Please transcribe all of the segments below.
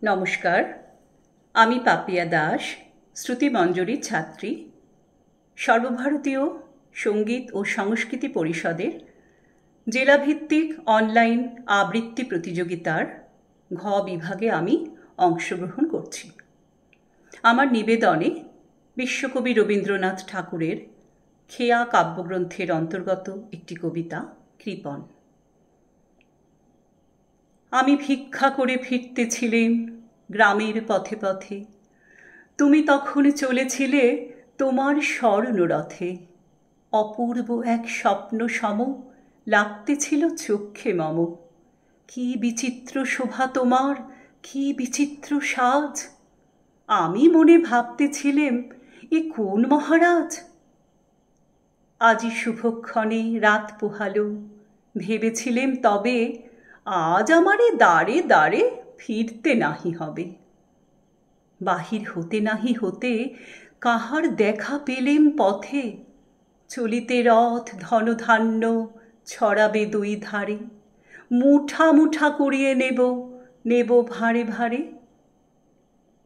নমস্কার, আমি পাপিয়া দাস, শ্রুতিমঞ্জরির ছাত্রী। সর্বভারতীয় সঙ্গীত ও সংস্কৃতি পরিষদের জেলাভিত্তিক অনলাইন আবৃত্তি প্রতিযোগিতার ঘ বিভাগে আমি অংশগ্রহণ করছি। আমার নিবেদনে বিশ্বকবি রবীন্দ্রনাথ ঠাকুরের খেয়া কাব্যগ্রন্থের অন্তর্গত একটি কবিতা কৃপণ। আমি ভিক্ষা করে ফিরতেছিলেম গ্রামের পথে পথে, তুমি তখন চলেছিলে তোমার স্বর্ণরথে। অপূর্ব এক স্বপ্ন সম লাগতেছিল চক্ষে মম। কি বিচিত্র শোভা তোমার, কি বিচিত্র সাজ! আমি মনে ভাবতেছিলেম, এ কোন মহারাজ? আজি শুভক্ষণে রাত পোহালো, ভেবেছিলেম তবে আজ আমারে দ্বারে দ্বারে ফিরতে নাহি হবে। বাহির হতে নাহি হতে কাহার দেখা পেলেম পথে, চলিতে রথ ধনধান্য ছড়াবে দুই ধারে। মুঠা মুঠা কুড়িয়ে নেব নেব ভাঁড়ে ভাঁড়ে।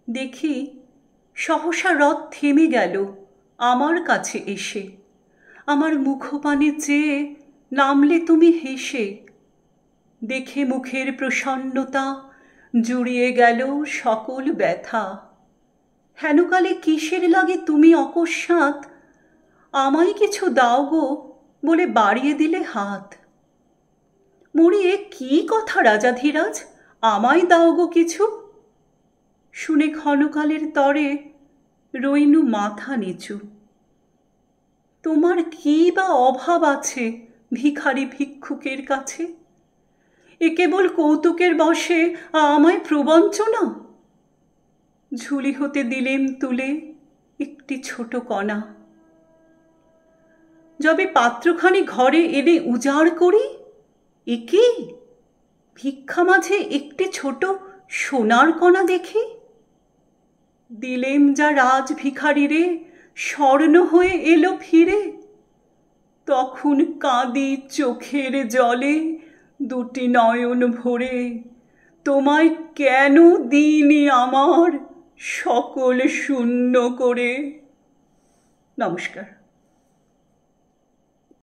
দেখি সহসা রথ থেমে গেল আমার কাছে এসে। আমার মুখপানে চেয়ে নামলে তুমি হেসে। দেখে মুখের প্রসন্নতা জুড়িয়ে গেল সকল ব্যথা। হেনকালে কিসের লাগে তুমি অকস্মাৎ আমায় কিছু দাও গো বলে বাড়িয়ে দিলে হাত। মরি এ কি কথা রাজাধিরাজ, আমায় দাও গো কিছু? শুনে ক্ষণকালের তরে রইনু মাথা নিচু। তোমার কি বা অভাব আছে ভিখারি ভিক্ষুকের কাছে? এ কেবল কৌতুকের বশে আমায় প্রবঞ্চনা? ঝুলি হতে দিলেম তুলে একটি ছোট কণা। যবে পাত্রখানি ঘরে এনে উজাড় করি, এ কি? ভিক্ষা মাঝে একটি ছোট সোনার কণা দেখি। দিলেম যা রাজ ভিখারিরে, স্বর্ণ হয়ে এলো ফিরে। তখন কাঁদি চোখের জলে দুটি নয়ন ভরে, তোমায় কেন দিইনি আমার সকল শূন্য করে। নমস্কার।